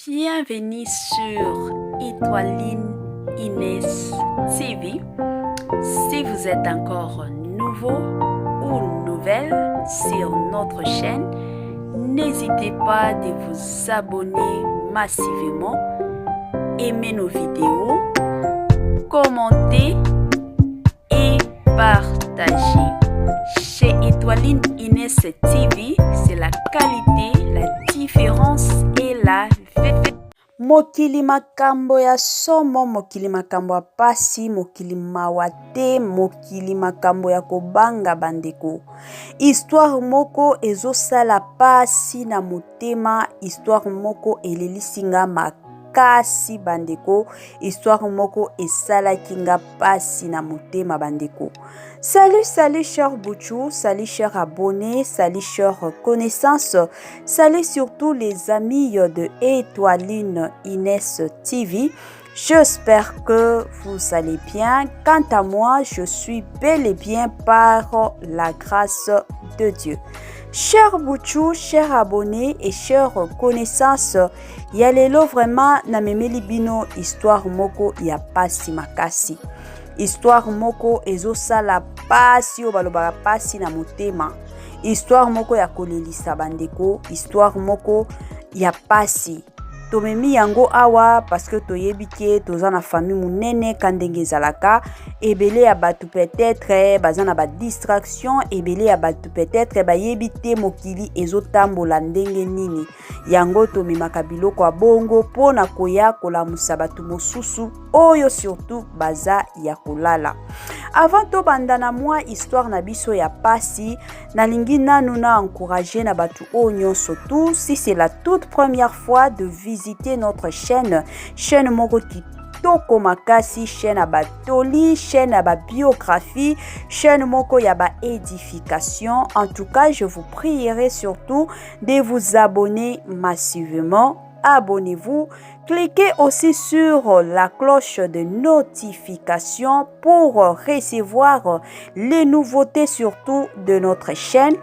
Bienvenue sur Étoiline Inès TV. Si vous êtes encore nouveau ou nouvelle sur notre chaîne, n'hésitez pas de vous abonner massivement, aimer nos vidéos, commenter et partager. Chez Étoiline Inès TV, c'est la qualité, la différence et la vérité. Mokili makambo ya somo, mokili makambo ya pasi, mokili mawate, mokili makambo ya kobanga bandeko. Histoire moko ezosala pasi na motema, histoire moko elelisinga makasi bandeko, histoire moko esalaki nga pasi na motema bandeko. Salut chers Bouchou, salut chers abonnés, salut chers connaissances, salut surtout les amis de Étoiline Inès TV. J'espère que vous allez bien. Quant à moi, je suis bel et bien par la grâce de Dieu. Chers Bouchou, chers abonnés et chers connaissances, yalelo vraiment na memeli bino histoire moko ya pasi makasi. Histoire moko ezosala pasi o balobaka pasi na motema. Histoire moko ya kolelisa bandeko, histoire moko ya pasi. Tomemi yango awa parce que toyebi ke toza na famille munene kandenge ezalaka, ebele ya batu peut-être baza na ba distraction, ebele ya batu peut-être bayebi te mokili ezotambola ndenge nini. Yango tomemaka biloko ya bongo pona koya kolamusa batu mosusu oyo surtout baza ya kolala. Avant to bandana moi histoire na biso ya pasi, nalingi nanu na encourager na batu oyo surtout si c'est la toute première fois de visiter notre chaîne moko kitoko makasi, chaîne à batoli, chaîne à ba biographie, chaîne moko ya ba édification. En tout cas, je vous prierai surtout de vous abonner massivement. Abonnez-vous, cliquez aussi sur la cloche de notification pour recevoir les nouveautés surtout de notre chaîne.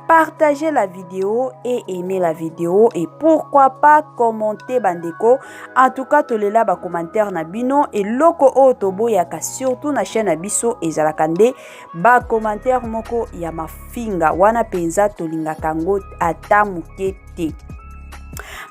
Partagez la vidéo et aimez la vidéo et pourquoi pas commenter bandeko. En tout cas, tolela ba commentaire na bino et loko otobo yaka surtout na chaîne na biso ezalakande ba commentaire moko ya mafinga wana penza tolinga kango ata mukete.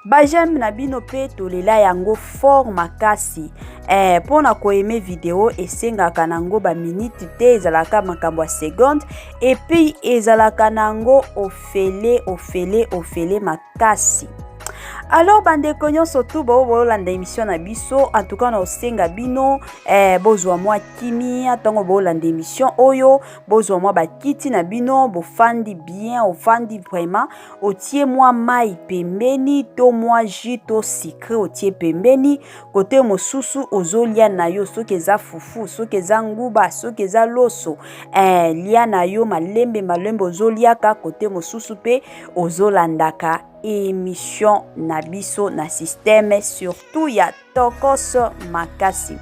Bajem na bino pe tolela yango fort makasi. Pona ko aimer vidéo esengaka nango ba minute te ezalaka makambo ya seconde et puis ezalaka nango ofele makasi. Alors bandeko nyonso tu bolanda émission na biso, en tout cas na osenga bino bozwa mwa kimia tango bolanda émission oyo, bozwa mwa bakiti na bino bofandi bien, ofandi vraiment, otie mwa mai pembeni to mwa jus to sucre otie pembeni, kote mosusu ozolia na yo soki eza fufu, soki eza nguba, soki eza loso, lia na yo malembe ozoliaka, kote mosusu pe ozolandaka émission na biso na système surtout ya tokos makasi.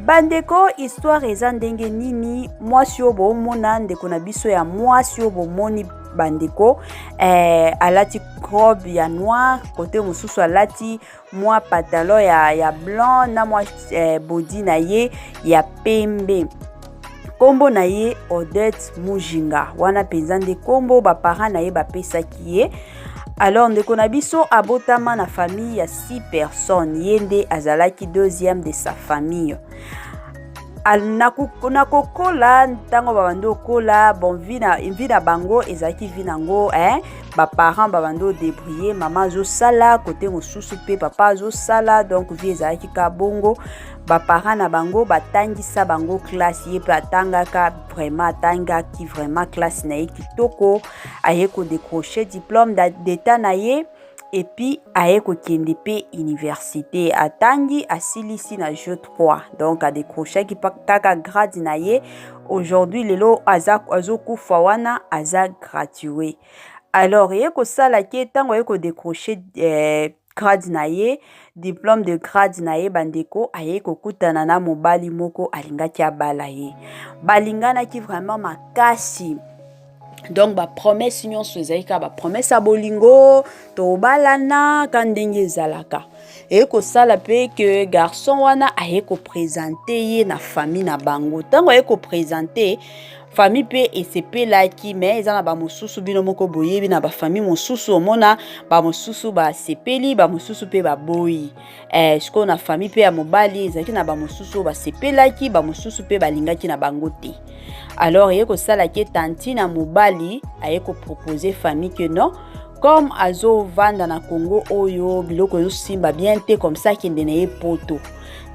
Bandeko histoire eza ndenge nini mwasi oyo bomona ndeko na biso ya mwasi oyo bomoni bandeko alati robe ya noir, kote mosusu alati mwa pantalon ya blanc na mwa body na ye ya pembe. Kombo na ye Odette Mujinga wana penza nde kombo ba parents na ye bapesaki ye. Alors ndeko na biso abotama na famille ya 6 personnes, yende azalaki deuxième de sa famille. Na kokola ntango babando kola bon vina bango ezaki vinango ba parents babando débrouiller, maman zo sala côté mosusu pe papa zo sala, donc vie ezalaki ka bongo. Ba parents na bango batangisa bango classe ye pe atangaka vraiment atangaki vraiment classe na ye kitoko, aye ko décrocher diplôme d'état na ye et puis aye ko kende pe université, atangi asilisi na jeu 3, donc a décroché ki kaka grade na ye. Aujourd'hui lelo azokufa wana aza gradué. Alors ye ko sala ki tango ye ko décrocher grade na ye, diplôme de grade na ye bandeko, aye kokutana na mobali moko alingaki abala ye. Balingana ki vraiment makasi. donc ba promesse nyonso ezalika ba promesse ya bolingo to balana kandenge ezalaka eko sala pe que garçon wana ayeko présenter ye na famille na bango tango ayeko présenter famille pe esepelaki mais eza na ba mosusu bino moko boyebi na ba famille mosusu omona ba mosusu ba sepeli ba mosusu pe ba boyi siko na famille pe ya mobali ezaki na ba mosusu ba sepelaki ba mosusu pe balingaki na bango te. Alors ayeko sala ke tanti na mobali ayeko proposer famille que non comme azo vanda na Congo oyo biloko yo simba bien te comme ça kende na ye poto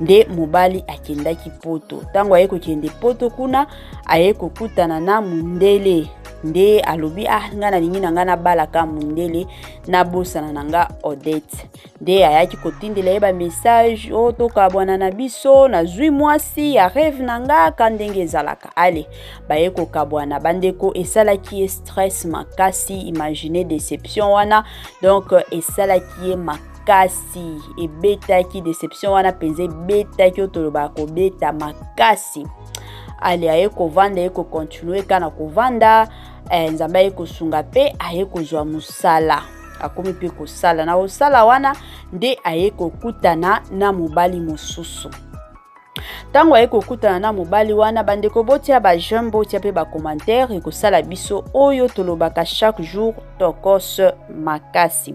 nde mobali akendaki poto tango ayeko kende poto kuna ayeko kutana na mundele nde alobi nga na lingi na nga na balaka mundele na bosana na nga Odette nde ayaki kotindela ye ba message o toka bwana na biso na zwi mwasi ya rêve na nga kandenge ezalaka ale bayeko kabwana bandeko esalaki stress makasi imaginer déception wana donc esalaki makasi ebetaki déception wana penze betaki otoloba ko beta makasi ale ayeko vanda ayeko continuer kana kovanda nzambe ayeko sunga pe ayeko zwa musala akomi pe kosala na osala wana nde ayeko kutana na mobali mosusu tango ayeko kutana na mobali wana bandeko botia ba j'aime botia pe ba commentaire ekosala biso oyo tolobaka chaque jour tokos makasi.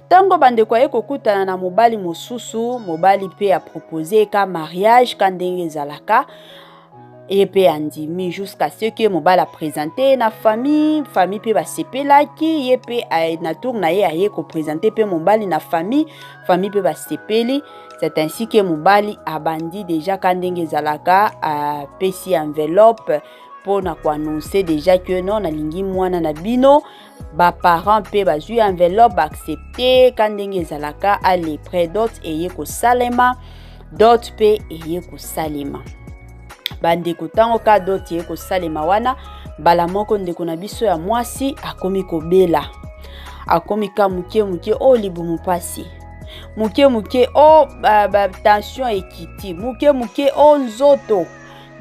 Tango bandeko ayeko kutana na mobali mosusu mobali pe a proposer ka mariage kandenge ezalaka et pe andimi jusqu'à ce que mobali a présenté na famille pe ba sepelaki ye pe na tour na ye ayeko présenter pe mobali na famille pe ba sepeli. C'est ainsi que mobali abandi déjà kandenge ezalaka a pesi enveloppe pour na ko annoncer déjà que non na lingi mwana na bino ba parents pe ba zui enveloppe accepter kandenge ezalaka aller près d'autres et ko salema d'autres pe et ko salema bandeko tango ka d'autres ko salema wana bala moko ndeko na biso ya mwasi akomi kobela akomi ka muke o libumu pasi muke o tension ekiti muke o nzoto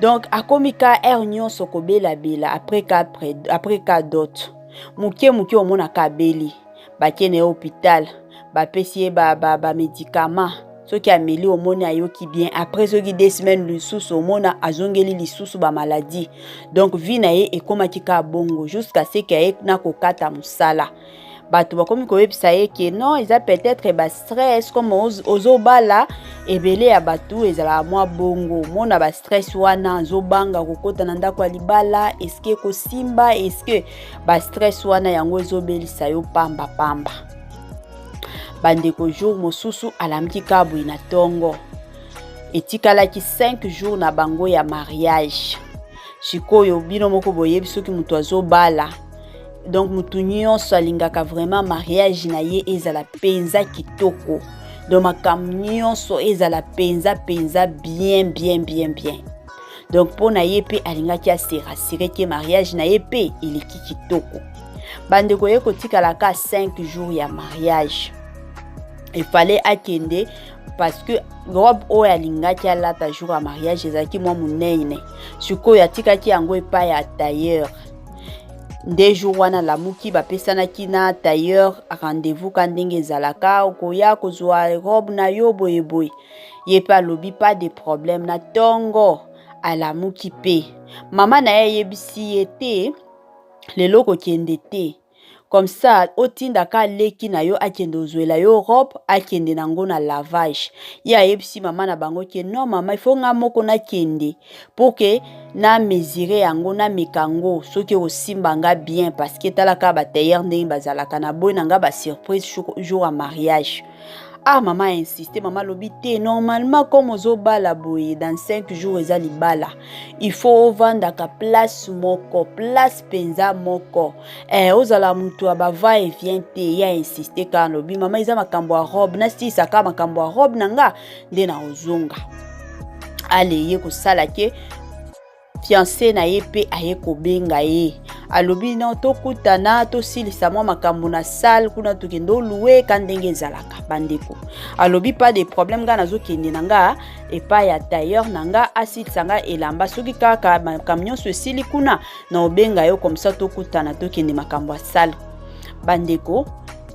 donc akomi ka nyonso kobela bela après ka d'autres muke omona ka beli bakene hôpital bapesi ba médicament soki ameli omona ayoki bien après soki 2 semaines lisusu omona azongeli lisusu ba maladie donc vie na ye ekomaki ka bongo jusqu'à ce que na kokata musala bato bakomi koyebisa ye ke non eza peut-être ba stress comme ozobala ebele ya bato ezala mwa bongo mona ba stress wana azobanga kokota na ndako ya libala eske kosimba eske ba stress wana yango ezobelisa yo pamba bandeko jour mosusu alamki kabwi na tongo etikalaki 5 jours na bango ya mariage sikoyo bino moko boyebi soki mutu azobala donc mutu nyonso alingaka vraiment mariage na ye ezala penza kitoko donc makambo nyonso ezala penza bien donc pona ye pe alingaki asirasire ke mariage na ye pe eleki kitoko bandeko ye kotikala ka 5 jours ya mariage. Il fallait akende parce que robe o alingaki alata jour à mariage ezaki mwa munene siko yatikaki yango epa ya tailleur nde jour wana lamuki bapesanaki na tailleur rendez-vous kandenge ezalaka okoya kozwa robe na yo boyeboye ye pa lobi pas de problème na tongo alamuki pe mama na ye yebisi ye te lelo kokende te comme ça otinda ka leki na yo akende ozwela yo robe akende nango na lavage ya yebisi mama na bango ke non mama il faut nga moko na kende pour que na mesurer yango na mekango soki osimba nga bien parce que talaka ba tailleur ndenge bazalaka na boy nanga ba surprise jour à mariage. Ah maman a insisté, maman l'obité normalement comme ozobala boye dans 5 jours ezali bala il faut vendre ka place moko place penza moko ozala mutu abava et vient te ya insisté ka lobi maman iza makambo a robe na si saka makambo a robe nanga nde na ozonga ale ye ko sala ke fiancé na ye pe aye kobenga ye alobi non tokutana tosilisa mwa makambo na salle kuna tokende oluwe ka ndenge ezalaka bandeko alobi pas de problème nga nazokende na nga epai ya tailleur na nga asilisa nga elamba soki kaka makambo nyonso esili kuna na obenga yo comme ça tokutana tokende makambo ya salle bandeko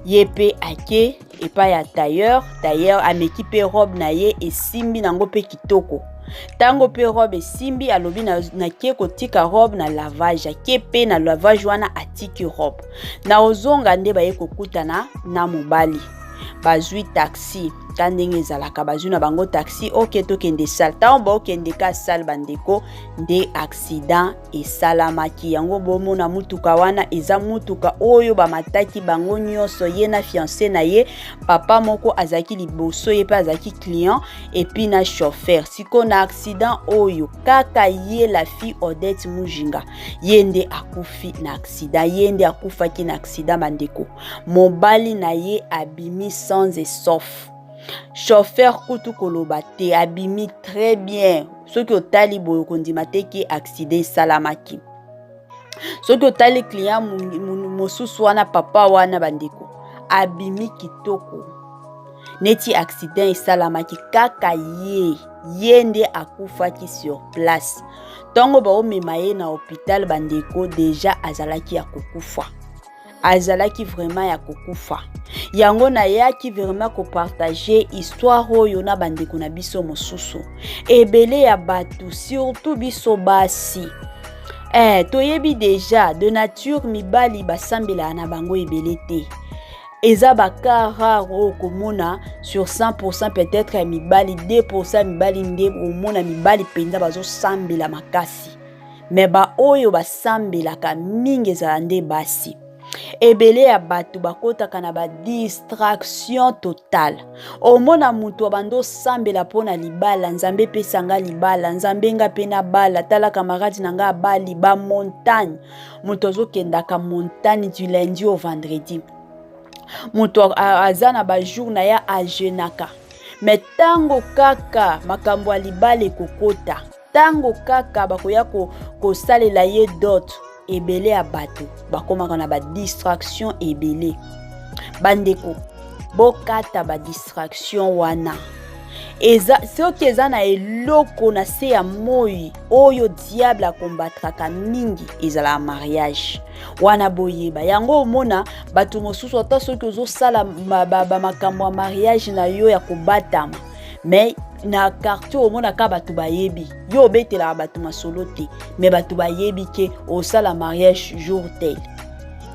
ye pe ake epai ya tailleur ameki pe robe na ye esimbi nango pe kitoko tango pe robe esimbi alobi na kie kotika robe na lavage ake pe na lavage wana atiki robe na ozonga nde baye kokutana na mobali bazwi taxi ka ndenge ezalaka bazwi na bango taxi oke tokende salle tango baokende ka salle bandeko nde accident esalamaki yango bomona mutuka wana eza mutuka oyo bamataki bango nyonso ye na fiancé na ye papa moko azaki liboso ye pe azaki client epi na chauffeur siko na accident oyo kaka ye la fille Odette Mujinga ye nde akufi na accident ye nde akufaki na accident bandeko mobali na ye abimi sans et sauf chauffeur kutu koloba te abimi très bien soki otali boyo kondima te ki accident salamaki soki otali client mosusu wana papa wana bandeko abimi kitoko neti accident esalamaki kaka ye nde akufaki sur place tongo baomema ye na hôpital bandeko deja azalaki ya kokufa azalaki vraiment ya kokufa yango na yaki vraiment ko partager histoire oyo na bandeko na biso mosusu ebele ya batu surtout biso basi toyebi deja de nature mibali basambela na bango ebele te eza baka rare okomona sur 100% peut-être mibali 2% mibali nde omona mibali penza bazosambela makasi me ba oyo basambelaka mingi ezala nde basi ebele ya batu bakotaka na ba distraction totale omona mutu abando sambela pona libala nzambe pesanga libala nzambe nga pena bala tala camarade nanga bali ba montagne mutu azokendaka montagne du lundi au vendredi mutu azana ba jour na ya ajenaka mais tango kaka makambo ya libala ekokota tango kaka bakoya kosalela ye dot ebele ya bato bakomaka na ba distraction ebele bandeko bokata ba distraction wana eza soki eza na eloko na se ya moi oyo diable akombatraka mingi ezala mariage wana boyeba yango omona bato mosusu ata soki ozosala makambo ya mariage na yo ya kobatama mais na quartier omona ka bato bayebi yo obetela bato masolo te mais bato bayebi ke osala mariage jour tel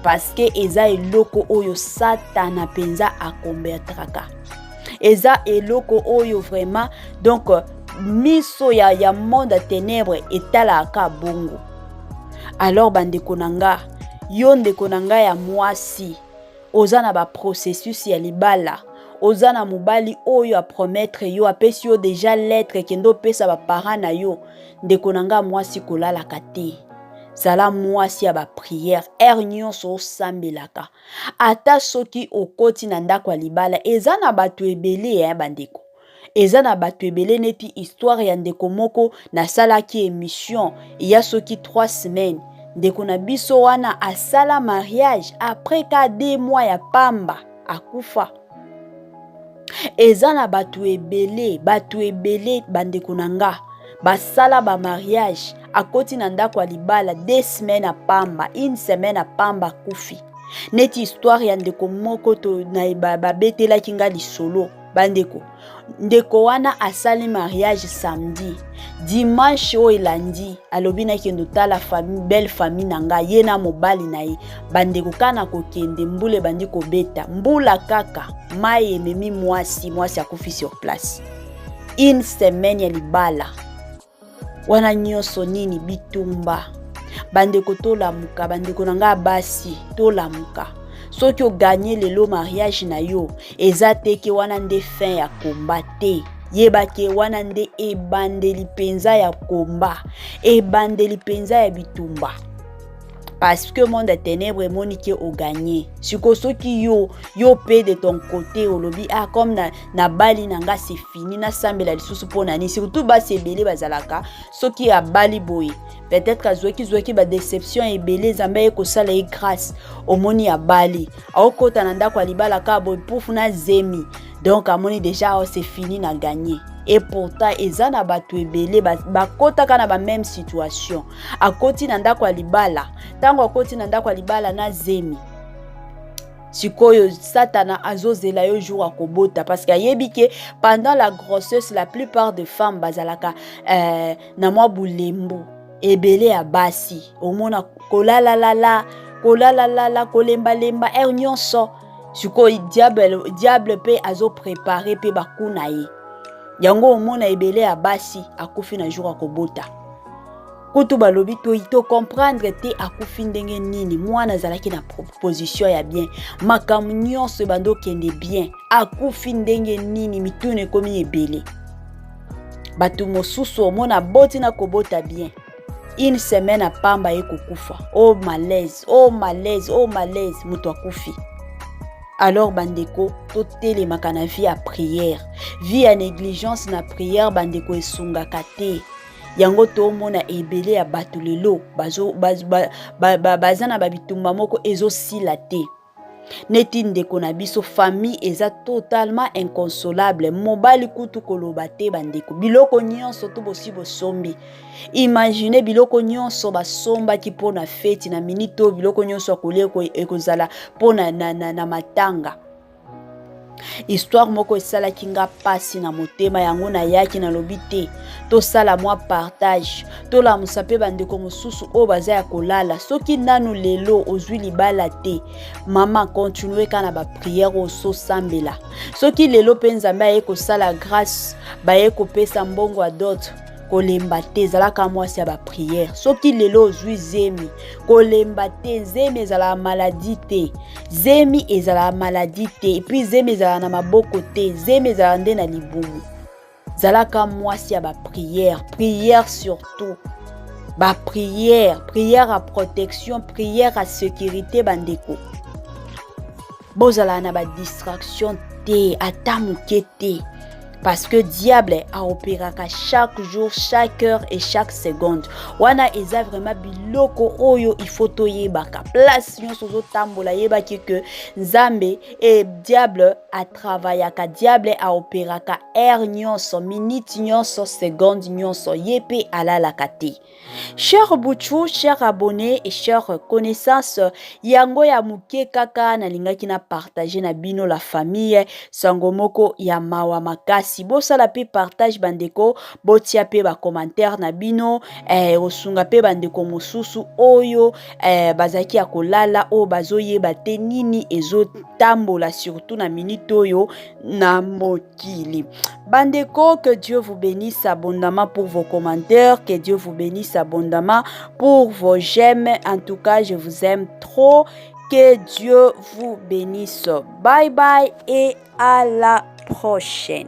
parce que eza eloko oyo satana penza akombatraka eza eloko oyo vraiment donc miso ya monde ténèbre etalaka bongo alors bandeko nanga yo ndeko nanga ya mwasi oza na ba processus ya libala oza na mobali oyo a promettre yo apesi yo déjà lettre kendo pesa ba parents na yo ndeko nanga mwasi kolalaka te zala mwasi ya ba prière nyonso osambelaka ata soki okoti na ndako ya libala eza na bato ebele bandeko eza na bato ebele neti histoire ya ndeko moko na salaki émission ya soki 3 semaines ndeko na biso wana asala mariage après ka 2 mois ya pamba akufa eza na bato ebele bandeko nanga basala ba mariage akoti na ndako ya libala 2 semaines apamba 1 semaine apamba kufi neti histoire ya ndeko moko to na babetela kinga lisolo bandeko ndeko wana asali mariage samedi dimanche o elandi alobi na kendo tala famille belle famille nanga ye na mobali na ye bandeko kana kokende mbule bandi kobeta mbula kaka mai ememi mwasi akufi sur place 1 semaine ya libala wana nyonso nini bitumba bandeko tolamuka bandeko nanga basi tolamuka soki o gagner lelo mariage na yo eza teke wana nde fin ya komba te yebake wana nde ebandeli penza ya komba ebandeli penza ya bitumba parce que monde de ténèbres monique au gagné. Siko soki yo pe de ton côté au lobby comme na bali nanga c'est fini na sambela lisusu pona ni surtout ba sebele bazalaka soki a bali boy. Peut-être que zoki ba déception et belé zambe ko sala e grâce au moni a bali. Au kota nanda kwa libala ka boy pouf na zemi. Donc à moni déjà c'est fini na gagné. Et pourtant ezana batu ebele bakota kana ba même situation akoti nanda kwa libala tango akoti nanda kwa libala na zemi sikoyo satana azozela yo jour akobota parce que ayebi ke pendant la grossesse la plupart des femmes bazalaka na mwa bulembu ebele ya basi omona kolala kolemba lemba nyonso sikoyo diable pe azo préparer pe bakuna ye yango omona ebele ya basi akufi na jour akobota kutu balobi to comprendre te akufi ndenge nini mwana zalaki na position ya bien makamu nyonso bando kende bien akufi ndenge nini mitune komi ebele batu mosusu omona boti na kobota bien une semaine apamba ye kokufa oh malaise mutu akufi. Alors bandeko to telemaka na vie à prière vie à négligence na prière bandeko esungaka te yango to mona ebele ya bato lelo bazana babitumba moko ezosila te neti ndeko na biso famille eza totalement inconsolable mobali kutu koloba te bandeko biloko nyonso to bosi bosombi imagine biloko nyonso basomba ki pona feti na minito biloko nyonso akolia ekozala pona na matanga histoire moko esala kinga pasi na motema yango na yaki na lobite to sala mwa partage to la musape bandeko mosusu o baza ya kolala soki nanu lelo ozwi libala te mama continue kana ba prière oso sambela soki lelo penzamba ye ko sala grâce ba ye ko pesa mbongo a d'autres kolemba te zalaka mwasi ya ba prière soki lelo ozwi zemi kolemba te zemi ezala maladie te zemi ezala maladie te et puis zemi ezala na maboko te zemi ezala nde na libumu zalaka mwasi ya ba prière surtout ba prière à protection prière à sécurité bandeko bozala na ba distraction te ata muke te parce que diable a opéré chaque jour, chaque heure et chaque seconde. Wana eza vraiment biloko oyo il faut toyebaka. Place nyonso zo tambola yebaki que Nzambe et diable a travaillé ka diable a opéré ka heure nyonso, minute nyonso, seconde nyonso yepe alala kate. Chers Bouchou, chers abonnés et chers connaissances, yango ya muke kaka na lingaki na partager na bino la famille sangomoko ya mawa makasi. Si bosala pe partage bandeko botia pe ba commentaire na bino osunga pe bandeko mosusu oyo bazaki ya kolala o bazoyeba te nini ezo tambola surtout na minute oyo na mokili bandeko. Que Dieu vous bénisse abondamment pour vos commentaires, que Dieu vous bénisse abondamment pour vos j'aime. En tout cas je vous aime trop, que Dieu vous bénisse. Bye bye et à la prochaine.